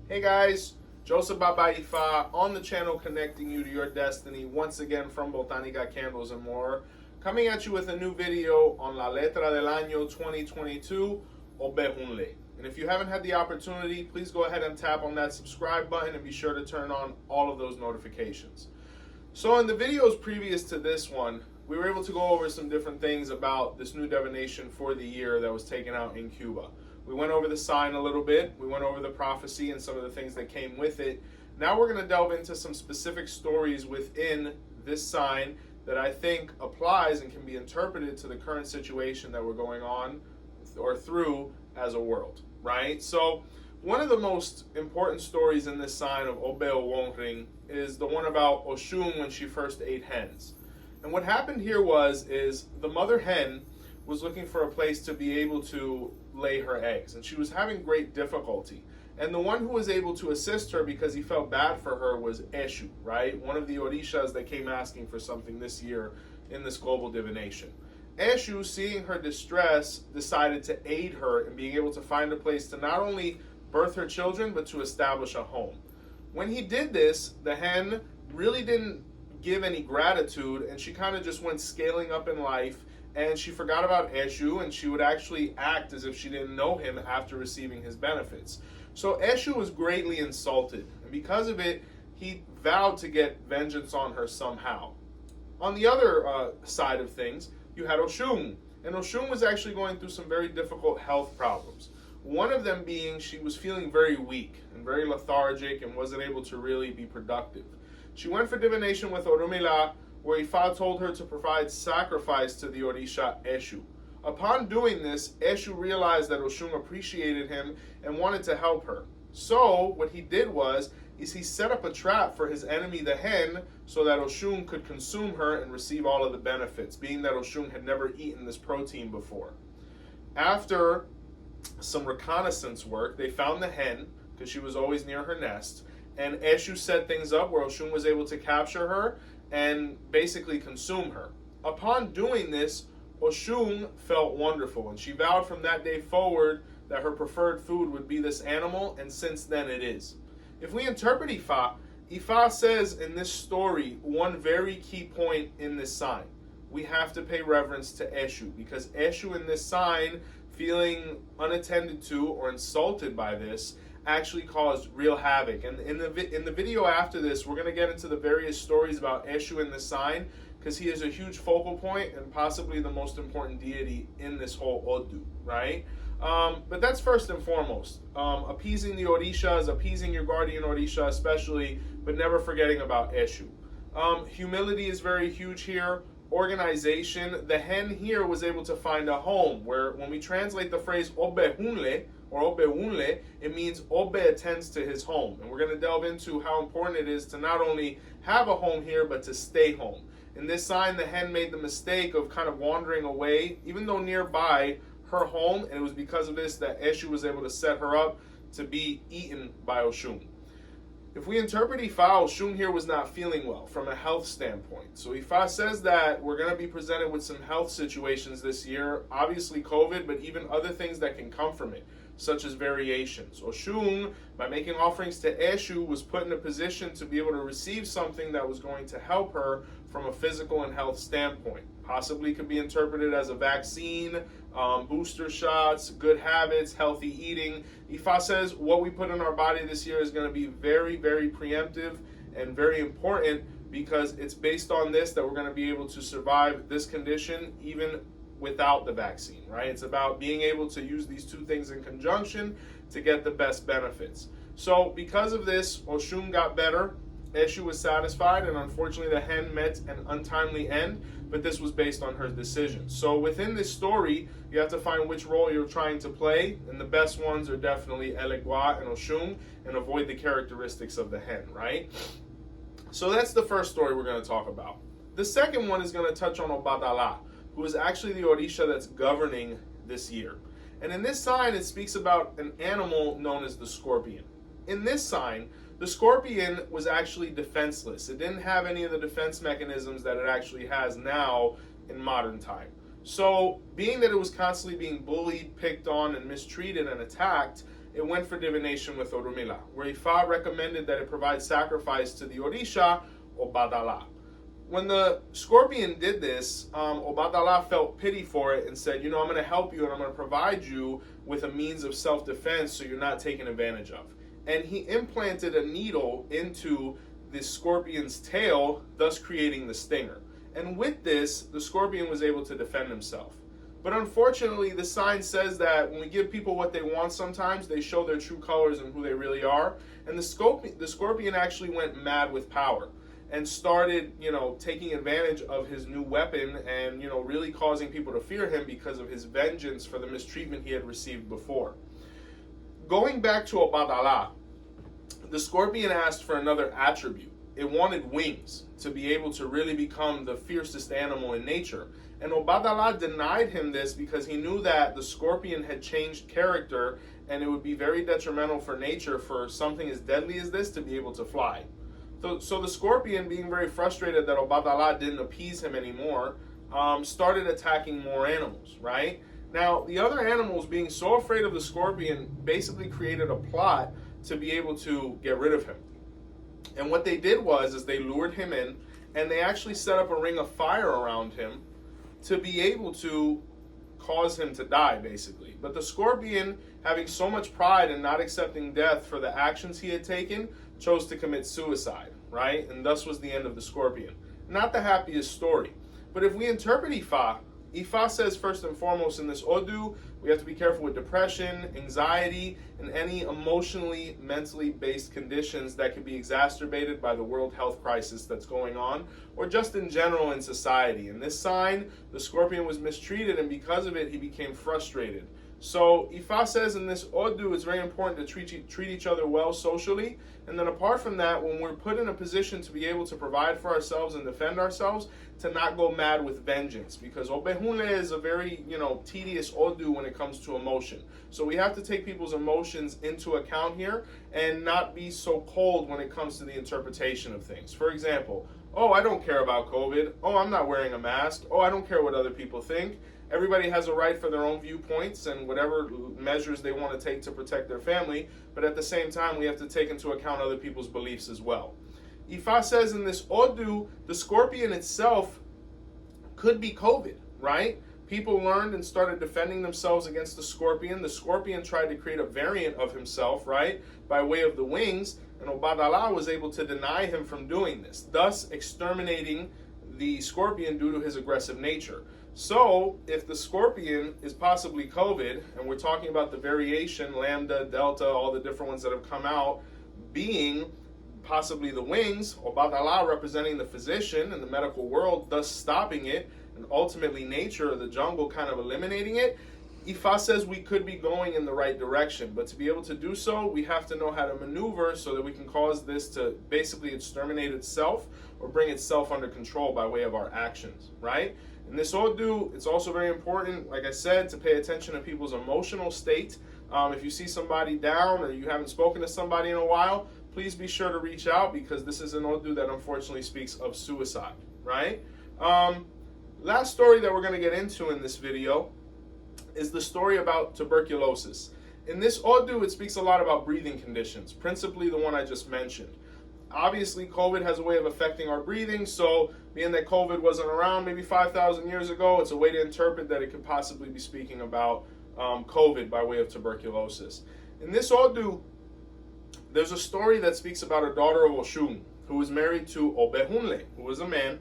Hey guys, Joseph Baba Ifa on the channel connecting you to your destiny once again from Botanica Candles and More, coming at you with a new video on La Letra Del Año 2022-Ogbe Hunle. And if you haven't had the opportunity, please go ahead and tap on that subscribe button and be sure to turn on all of those notifications. So in the videos previous to this one, we were able to go over some different things about this new divination for the year that was taken out in Cuba. We went over the sign a little bit, we went over the prophecy and some of the things that came with it. Now we're going to delve into some specific stories within this sign that I think applies and can be interpreted to the current situation that we're going on or through as a world, right? So one of the most important stories in this sign of Ogbe Hunle is the one about Oshun when she first ate hens. And what happened here is the mother hen was looking for a place to be able to lay her eggs, and she was having great difficulty. And the one who was able to assist her because he felt bad for her was Eshu, right? One of the Orishas that came asking for something this year in this global divination. Eshu, seeing her distress, decided to aid her in being able to find a place to not only birth her children, but to establish a home. When he did this, the hen really didn't give any gratitude, and she kind of just went scaling up in life, and she forgot about Eshu, and she would actually act as if she didn't know him after receiving his benefits. So Eshu was greatly insulted, and because of it, he vowed to get vengeance on her somehow. On the other side of things, you had Oshun, and Oshun was actually going through some very difficult health problems. One of them being she was feeling very weak and very lethargic and wasn't able to really be productive. She went for divination with Orumila, where Ifa told her to provide sacrifice to the Orisha Eshu. Upon doing this, Eshu realized that Oshun appreciated him and wanted to help her. So what he did is he set up a trap for his enemy, the hen, so that Oshun could consume her and receive all of the benefits, being that Oshun had never eaten this protein before. After some reconnaissance work, they found the hen, because she was always near her nest, and Eshu set things up where Oshun was able to capture her and basically consume her. Upon doing this, Oshun felt wonderful, and she vowed from that day forward that her preferred food would be this animal, and since then it is. If we interpret Ifa, Ifa says in this story one very key point in this sign. We have to pay reverence to Eshu, because Eshu in this sign, feeling unattended to or insulted by this, actually caused real havoc. And in the video after this, we're going to get into the various stories about Eshu in this sign, because he is a huge focal point and possibly the most important deity in this whole Odu, right? But that's first and foremost. Appeasing the Orishas, appeasing your guardian Orisha especially, but never forgetting about Eshu. Humility is very huge here. Organization. The hen here was able to find a home, where when we translate the phrase Ogbe Hunle or Ogbe Hunle, it means Ogbe attends to his home. And we're going to delve into how important it is to not only have a home here, but to stay home. In this sign, the hen made the mistake of kind of wandering away, even though nearby her home, and it was because of this that Eshu was able to set her up to be eaten by Oshun. If we interpret Ifa, Oshun here was not feeling well from a health standpoint. So Ifa says that we're going to be presented with some health situations this year, obviously COVID, but even other things that can come from it, such as variations. Oshun, by making offerings to Eshu, was put in a position to be able to receive something that was going to help her from a physical and health standpoint. Possibly could be interpreted as a vaccine, booster shots, good habits, healthy eating. Ifa says what we put in our body this year is going to be very, very preemptive and very important, because it's based on this that we're going to be able to survive this condition even without the vaccine, right? It's about being able to use these two things in conjunction to get the best benefits. So because of this, Oshun got better, Eshu was satisfied, and unfortunately the hen met an untimely end, but this was based on her decision. So within this story, you have to find which role you're trying to play, and the best ones are definitely Elegua and Oshun, and avoid the characteristics of the hen, right? So that's the first story we're going to talk about. The second one is going to touch on Obatalá, who is actually the Orisha that's governing this year. And in this sign, it speaks about an animal known as the scorpion. In this sign, the scorpion was actually defenseless. It didn't have any of the defense mechanisms that it actually has now in modern time. So, being that it was constantly being bullied, picked on, and mistreated and attacked, it went for divination with Orumila, where Ifa recommended that it provide sacrifice to the Orisha, Obatalá. When the scorpion did this, Obatalá felt pity for it and said, I'm going to help you and I'm going to provide you with a means of self-defense so you're not taken advantage of. And he implanted a needle into the scorpion's tail, thus creating the stinger. And with this, the scorpion was able to defend himself. But unfortunately, the sign says that when we give people what they want, sometimes they show their true colors and who they really are. And the scorpion actually went mad with power and started, taking advantage of his new weapon and, really causing people to fear him because of his vengeance for the mistreatment he had received before. Going back to Obatalá, the scorpion asked for another attribute. It wanted wings to be able to really become the fiercest animal in nature. And Obatalá denied him this because he knew that the scorpion had changed character and it would be very detrimental for nature for something as deadly as this to be able to fly. So the scorpion, being very frustrated that Obatalá didn't appease him anymore, started attacking more animals, right? Now, the other animals, being so afraid of the scorpion, basically created a plot to be able to get rid of him. And what they did was they lured him in, and they actually set up a ring of fire around him to be able to cause him to die, basically. But the scorpion, having so much pride and not accepting death for the actions he had taken, chose to commit suicide, right? And thus was the end of the scorpion. Not the happiest story. But if we interpret Ifa, Ifa says first and foremost in this Odu, we have to be careful with depression, anxiety, and any emotionally, mentally based conditions that could be exacerbated by the world health crisis that's going on, or just in general in society. In this sign, the scorpion was mistreated, and because of it, he became frustrated. So Ifa says in this Odu, it's very important to treat each other well socially. And then apart from that, when we're put in a position to be able to provide for ourselves and defend ourselves, to not go mad with vengeance. Because Ogbe Hunle is a very, tedious Odu when it comes to emotion. So we have to take people's emotions into account here and not be so cold when it comes to the interpretation of things. For example, oh, I don't care about COVID. Oh, I'm not wearing a mask. Oh, I don't care what other people think. Everybody has a right for their own viewpoints and whatever measures they want to take to protect their family, but at the same time, we have to take into account other people's beliefs as well. Ifa says in this Odu, the scorpion itself could be COVID, right? People learned and started defending themselves against the scorpion. The scorpion tried to create a variant of himself, right, by way of the wings, and Obatalá was able to deny him from doing this, thus exterminating the scorpion due to his aggressive nature. So, if the scorpion is possibly COVID, and we're talking about the variation, lambda, delta, all the different ones that have come out, being possibly the wings, Obatalá representing the physician in the medical world, thus stopping it, and ultimately nature or the jungle kind of eliminating it, Ifa says we could be going in the right direction. But to be able to do so, we have to know how to maneuver so that we can cause this to basically exterminate itself or bring itself under control by way of our actions, right? In this Odu, it's also very important, like I said, to pay attention to people's emotional state. If you see somebody down or you haven't spoken to somebody in a while, please be sure to reach out because this is an Odu that unfortunately speaks of suicide, right? Last story that we're going to get into in this video is the story about tuberculosis. In this Odu, it speaks a lot about breathing conditions, principally the one I just mentioned. Obviously, COVID has a way of affecting our breathing, so being that COVID wasn't around maybe 5,000 years ago, it's a way to interpret that it could possibly be speaking about COVID by way of tuberculosis. In this Odu, there's a story that speaks about a daughter of Oshun who was married to Ogbe Hunle, who was a man,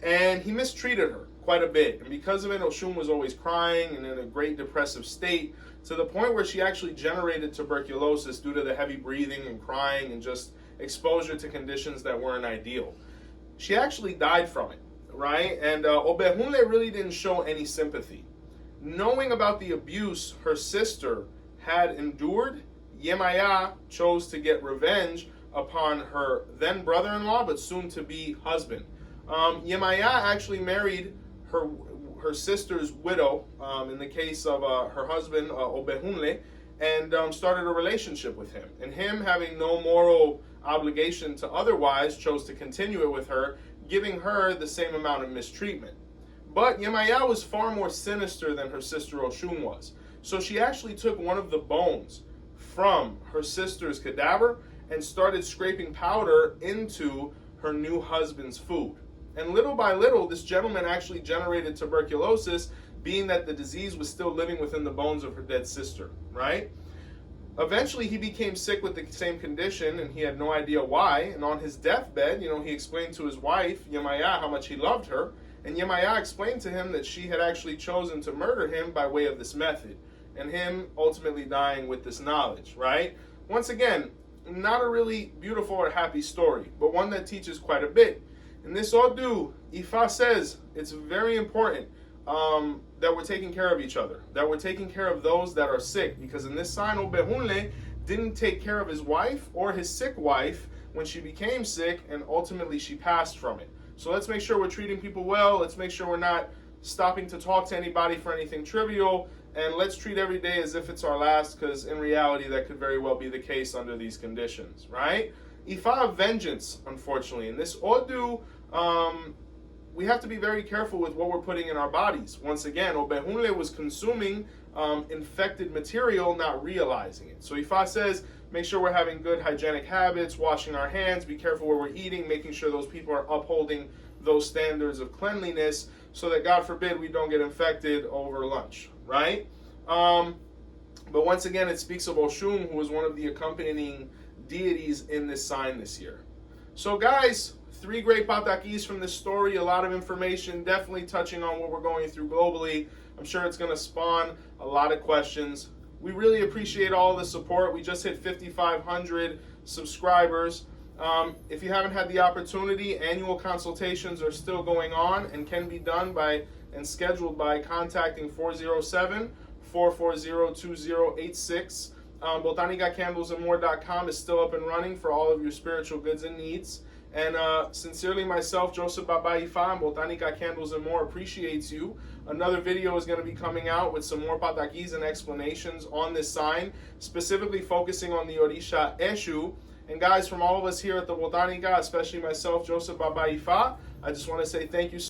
and he mistreated her quite a bit. And because of it, Oshun was always crying and in a great depressive state to the point where she actually generated tuberculosis due to the heavy breathing and crying and just exposure to conditions that weren't ideal. She actually died from it, right? And Ogbe Hunle really didn't show any sympathy. Knowing about the abuse her sister had endured, Yemaya chose to get revenge upon her then brother-in-law, but soon-to-be husband. Yemaya actually married her sister's widow, in the case of her husband, Ogbe Hunle, and started a relationship with him. And him, having no moral obligation to otherwise, chose to continue it with her, giving her the same amount of mistreatment. But Yemaya was far more sinister than her sister Oshun was. So she actually took one of the bones from her sister's cadaver and started scraping powder into her new husband's food. And little by little, this gentleman actually generated tuberculosis, being that the disease was still living within the bones of her dead sister, right? Eventually, he became sick with the same condition, and he had no idea why. And on his deathbed, he explained to his wife, Yemaya, how much he loved her. And Yemaya explained to him that she had actually chosen to murder him by way of this method, and him ultimately dying with this knowledge, right? Once again, not a really beautiful or happy story, but one that teaches quite a bit. In this Odu, Ifa says it's very important that we're taking care of each other, that we're taking care of those that are sick, because in this sign, Ogbe Hunle didn't take care of his wife or his sick wife when she became sick, and ultimately she passed from it. So let's make sure we're treating people well. Let's make sure we're not stopping to talk to anybody for anything trivial, and let's treat every day as if it's our last, because in reality that could very well be the case under these conditions, right? Ifa of vengeance, unfortunately. In this Odu, we have to be very careful with what we're putting in our bodies. Once again, Ogbe Hunle was consuming infected material, not realizing it. So Ifa says, make sure we're having good hygienic habits, washing our hands, be careful where we're eating, making sure those people are upholding those standards of cleanliness, so that, God forbid, we don't get infected over lunch, right? But once again, it speaks of Oshun, who was one of the accompanying deities in this sign this year. So guys, 3 great patakis from this story, a lot of information, definitely touching on what we're going through globally. I'm sure it's going to spawn a lot of questions. We really appreciate all the support. We just hit 5,500 subscribers. If you haven't had the opportunity, annual consultations are still going on and can be done by and scheduled by contacting 407-440-2086. Botanicacandlesandmore.com is still up and running for all of your spiritual goods and needs. And sincerely, myself, Joseph Baba Ifa, and Botanica Candles and More appreciates you. Another video is going to be coming out with some more patakis and explanations on this sign, specifically focusing on the Orisha Eshu. And guys, from all of us here at the Botanica, especially myself, Joseph Baba Ifa, I just want to say thank you so